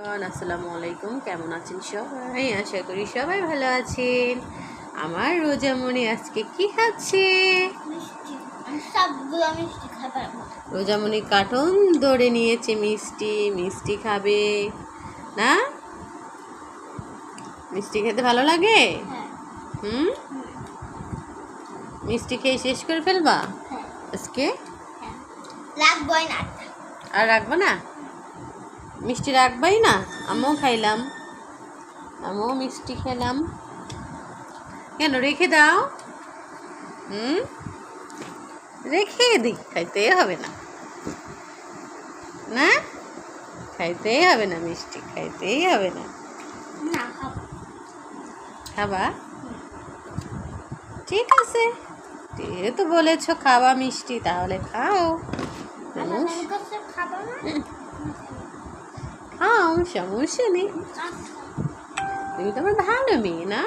আসসালামু আলাইকুম, কেমন আছেন সবাই? আশা করি সবাই ভালো আছেন। আমার রোজামণি আজকে কি খাচ্ছে? রোজামণি কার্টুন ধরে নিয়েছে, মিষ্টি মিষ্টি খাবে না? মিষ্টি খেতে ভালো লাগে? হুম, মিষ্টি খেয়ে শেষ করে ফেলবা আজকে? আর রাখবো না? মিষ্টি রাখবাই না? আমিও খাইলাম, আমিও মিষ্টি খেলাম। কেন রেখে দাও? রেখে দিই, খাইতেই হবে না? না, খাইতেই হবে না, মিষ্টি খাইতেই হবে না। খাবা? ঠিক আছে, যেহেতু বলেছো খাবা মিষ্টি, তাহলে খাও। খাও, সমস্যা নেই। তুমি তো আমার ভালো মেয়ে না?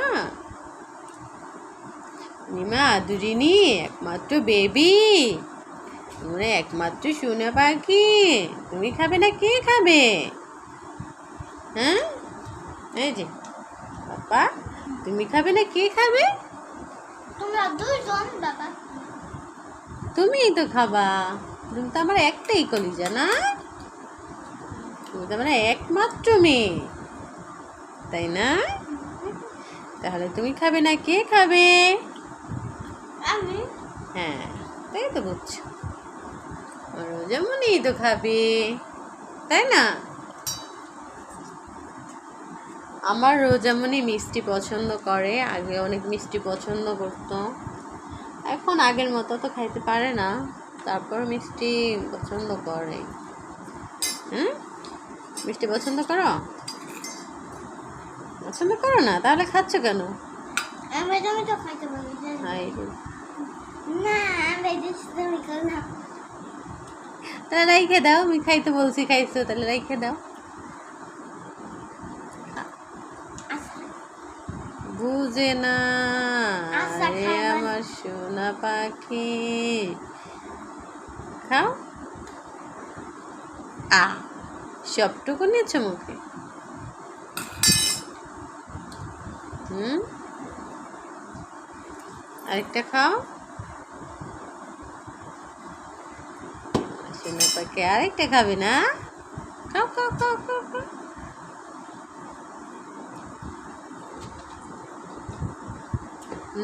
নিমা আদুরিনি একমাত্র বেবি, তোমার একমাত্র সোনা পাখি। তুমি খাবে না কে খাবে? হ্যাঁ, এই যে বাবা, তুমি খাবে না কে খাবে? তুমিই তো খাবা। তুমি তো আমার একটাই কলিজা না? তুমি তো আমার একমাত্র মেয়ে, তাই না? তাহলে তুমি খাবে না কে খাবে? হ্যাঁ, তাই তো বুঝছো, রোজামণি তো খাবে, তাই না? আমার রোজামণি মিষ্টি পছন্দ করে, আগে অনেক মিষ্টি পছন্দ করতো, এখন আগের মতো তো খাইতে পারে না, তারপর মিষ্টি পছন্দ করে। মিষ্টি পছন্দ করো? পছন্দ করো না? তাহলে খাচ্ছ কেন? তাহলে রাইখে দাও, আমি খাইতে বলছি, খাইছো তাহলে রাইখে দাও। বুঝে না রে আমার সোনা পাখি, খাও। সবটুকু নিয়েছো মুখে? আরেকটা খাও। সোনা পাখি আরেকটা খাবে না? খাও খাও খাও খাও খাও।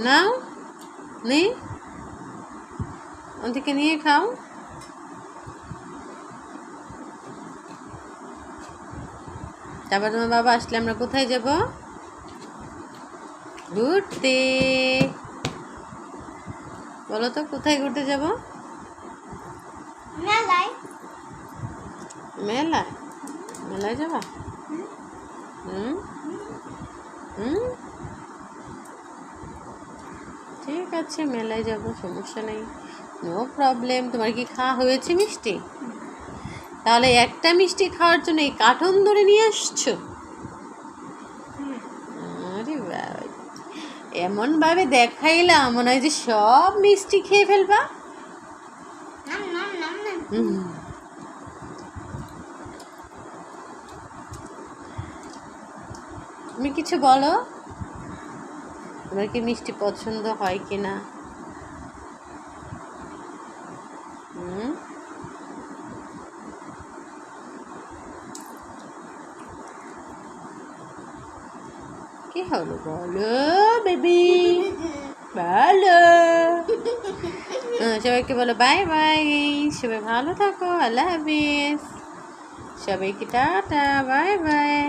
নাও, নেই ওদিকে নিয়ে খাও। তারপর তোমার বাবা আসলে আমরা কোথায় যাব? ঘুরতে। বলো তো, কোথায় ঘুরতে যাব? মেলায়। মেলায়? মেলায় যাবা? ঠিক আছে, মেলায় যাব, সমস্যা নেই, নো প্রবলেম। তোমার কি খাওয়া হয়েছে মিষ্টি? তাহলে একটা মিষ্টি খাওয়ার জন্য এই কার্টুন ধরে নিয়ে আসছো? আরে বাবা, এমন ভাবে দেখাইলাম মনে হয় যে সব মিষ্টি খেয়ে ফেলবা। তুমি কিছু বলো, তোমার কি মিষ্টি পছন্দ হয় কিনা? কি হলো বলো বেবি, ভালো। সবাইকে বলো বাই বাই, সবাই ভালো থাকো, আল্লাহ হাফিজ, সবাইকে টাটা, বাই বাই।